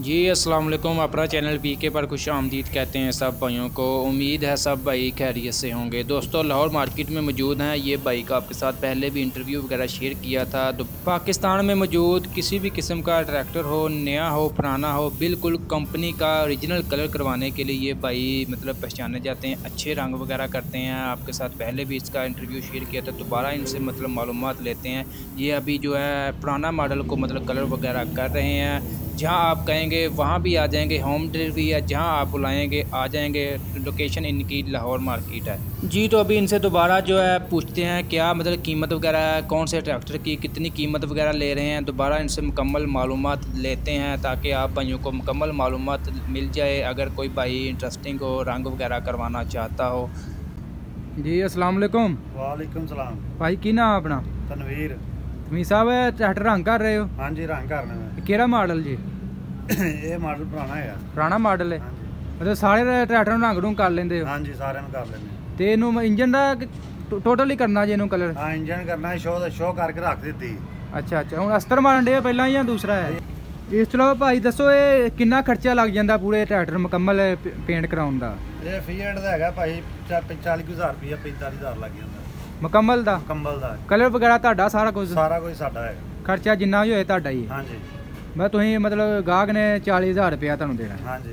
जी अस्सलाम वालेकुम। अपना चैनल पीके पर खुश आमदीद कहते हैं सब भाइयों को। उम्मीद है सब भाई खैरियत से होंगे। दोस्तों लाहौर मार्केट में मौजूद हैं। ये बाइक का आपके साथ पहले भी इंटरव्यू वगैरह शेयर किया था। तो पाकिस्तान में मौजूद किसी भी किस्म का ट्रैक्टर हो, नया हो पुराना हो, बिल्कुल कंपनी का ओरिजिनल कलर करवाने के लिए ये भाई मतलब पहचाने जाते हैं। अच्छे रंग वगैरह करते हैं। आपके साथ पहले भी इसका इंटरव्यू शेयर किया था, दोबारा इनसे मतलब मालूमात लेते हैं। ये अभी जो है पुराना मॉडल को मतलब कलर वगैरह कर रहे हैं। जहां आप कहेंगे वहां भी आ जाएंगे। होम डिलीवरी है, जहां आप बुलाएंगे आ जाएंगे। लोकेशन इनकी लाहौर मार्केट है जी। तो अभी इनसे दोबारा जो है पूछते हैं क्या मतलब कीमत वगैरह है, कौन से ट्रैक्टर की कितनी कीमत वगैरह ले रहे हैं। दोबारा इनसे मुकम्मल मालूमात लेते हैं ताकि आप भाइयों को मुकम्मल मालूमात मिल जाए। अगर कोई भाई इंटरेस्टिंग हो, रंग वगैरह करवाना चाहता हो। जी अस्सलाम वालेकुम। वालेकुम सलाम भाई की नाम अपना? तनवीर। तनवीर साहब ट्रैक्टर रंग कर रहे हो? हाँ जी रंग करने में। केड़ा मॉडल जी? ये मॉडल पुराना है। पुराना मॉडल है। हाँ जी मतलब सारे ट्रैक्टर ਨੂੰ ਰੰਗ ਨੂੰ ਕਰ ਲੈਂਦੇ ਹੋ? हाँ जी सारे कर लेने। ਤੇ ਇਹਨੂੰ ਇੰਜਨ ਦਾ ਟੋਟਲ ਹੀ ਕਰਨਾ ਜੇ ਇਹਨੂੰ ਕਲਰ? हाँ इंजन करना है, शो करके रख दी। ਅੱਛਾ ਅੱਛਾ। ਹੁਣ ਅਸਤਰ ਮਾਰਨ ਦੇ ਪਹਿਲਾਂ ਜਾਂ ਦੂਸਰਾ ਹੈ? ਇਸ ਤੋਂ ਇਲਾਵਾ ਭਾਈ ਦੱਸੋ ਇਹ ਕਿੰਨਾ ਖਰਚਾ ਲੱਗ ਜਾਂਦਾ ਪੂਰੇ ਟਰੈਕਟਰ ਮੁਕੰਮਲ ਪੇਂਟ ਕਰਾਉਣ ਦਾ? ਇਹ ਫੀਐਡ ਦਾ ਹੈਗਾ ਭਾਈ 40,000 ਰੁਪਏ 45,000 ਲੱਗ ਜਾਂਦਾ ਮੁਕੰਮਲ ਦਾ? ਮੁਕੰਮਲ ਦਾ ਕਲਰ ਵਗੈਰਾ ਤੁਹਾਡਾ ਸਾਰਾ ਕੁਝ ਸਾਡਾ ਹੈਗਾ। ਖਰਚਾ ਜਿੰਨਾ ਵੀ ਹੋਏ ਤੁਹਾਡਾ ਹੀ? हाँ जी ਬਸ ਤੁਸੀਂ ਮਤਲਬ ਗਾਹਕ ਨੇ 40,000 ਰੁਪਇਆ ਤੁਹਾਨੂੰ ਦੇਣਾ? हाँ जी।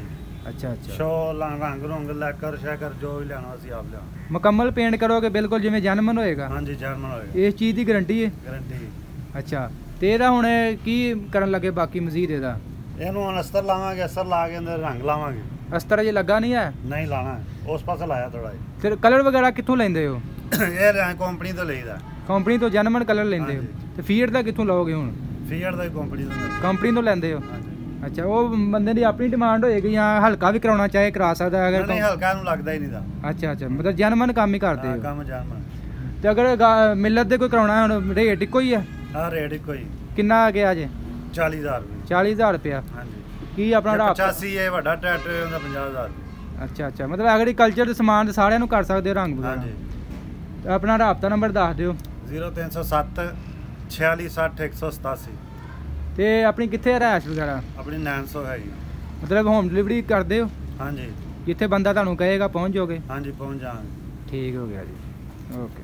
ਅੱਛਾ ਅੱਛਾ। शो रंग रुंग लैकर शैकर जो भी लेना ਅਸੀਂ ਆਪ ਲਿਆ। ਮੁਕੰਮਲ ਪੇਂਟ ਕਰੋਗੇ ਬਿਲਕੁਲ ਜਿਵੇਂ ਜਨਮਨ ਹੋਏਗਾ? हाँ जी जर्मन होएगा। ਇਸ ਚੀਜ਼ ਦੀ ਗਾਰੰਟੀ ਹੈ? गारंटी। ਅੱਛਾ। ਤੇ ਇਹਦਾ ਹੁਣ ਕੀ ਕਰਨ ਲੱਗੇ ਬਾਕੀ ਮਜ਼ੀਦ ਇਹਦਾ? ਇਹਨੂੰ ਹੁਣ ਅਸਤਰ ਲਾਵਾਂਗੇ, ਅਸਤਰ ਲਾ ਕੇ ਅੰਦਰ ਰੰਗ ਲਾਵਾਂਗੇ। ਅਸਤਰ ਅਜੇ ਲੱਗਾ ਨਹੀਂ ਹੈ? ਨਹੀਂ ਲਾਣਾ ਹੈ, ਉਸ ਪਾਸੇ ਲਾਇਆ ਥੋੜਾ ਜਿਹਾ। ਫਿਰ ਕਲਰ ਵਗੈਰਾ ਕਿੱਥੋਂ ਲੈਂਦੇ ਹੋ? ਇਹ ਰੰਗ ਕੰਪਨੀ ਤੋਂ ਲਈਦਾ। ਕੰਪਨੀ ਤੋਂ ਜਨਮਨ ਕਲਰ ਲੈਂਦੇ ਹੋ? ਤੇ ਫੀਡ ਦਾ ਕਿੱਥੋਂ ਲਓਗੇ ਹੁਣ? ਫੀਡ ਦਾ ਕੰਪਨੀ ਤੋਂ। ਕੰਪਨੀ ਤੋਂ ਲੈਂਦੇ ਹੋ? ਹਾਂਜੀ। ਅੱਛਾ। ਉਹ ਬੰਦੇ ਦੀ ਆਪਣੀ ਡਿਮਾਂਡ ਹੋਏਗੀ ਜਾਂ ਹਲਕਾ ਵੀ ਕਰਾਉਣਾ ਚਾਹੇ ਕਰਾ ਸਕਦਾ ਹੈ? ਅਗਰ ਨਹੀਂ ਹਲਕਾ ਨੂੰ ਲੱਗਦਾ ਹੀ ਨਹੀਂ ਦਾ। ਅੱਛਾ ਅੱਛਾ। ਮਤਲਬ ਜਨਮਨ ਕੰਮ ਹੀ ਕਰਦੇ ਹੋ? ਕੰਮ ਜਨਮਨ। ਤੇ ਅਗਰ ਮਿਲਤ ਦੇ ਕੋਈ ਕਰਾਉਣਾ ਹੁਣ ਰੇਟ ਇੱਕੋ ਹੀ ਹੈ? ਹਾਂ ਰੇਟ ਇੱਕੋ ਹੀ। ਕਿੰਨਾ ਆ ਗਿਆ ਜੇ? 40,000 ਰੁਪਏ। 40,000 ਰੁਪਇਆ? ਹਾਂਜੀ। ਕੀ ਆਪਣਾ 85 ਇਹ ਵੱਡਾ ਟਰੈਕਟਰ ਹੁੰਦਾ 50,000 ਰੁਪਏ। ਅੱਛਾ ਅੱਛਾ। ਮਤਲਬ ਐਗਰੀਕਲਚਰ ਦੇ ਸਮਾਨ ਸਾਰਿਆਂ ਨੂੰ ਕਰ ਸਕਦੇ ਹੋ ਰੰਗ ਵਗੈਰਾ? ਹਾਂਜੀ। ਆਪਣਾ ਰਾਬਤਾ ਨੰਬਰ ਦੱਸ ਦਿਓ। 0307 4660 187। ਤੇ ਆਪਣੀ ਕਿੱਥੇ ਰਹਿائش ਵਗੈਰਾ? ਆਪਣੀ 900 ਹੈਗੀ। ਮਤਲਬ ਹੋਮ ਡਿਲੀਵਰੀ ਕਰਦੇ ਹੋ? ਹਾਂਜੀ। ਜਿੱਥੇ ਬੰਦਾ ਤੁਹਾਨੂੰ ਕਹੇਗਾ ਪਹੁੰਚ ਜਾਓਗੇ? ਹਾਂਜੀ ਪਹੁੰਚ ਜਾਵਾਂਗੇ। ਠੀਕ ਹੋ ਗਿਆ ਜੀ। ਓਕੇ।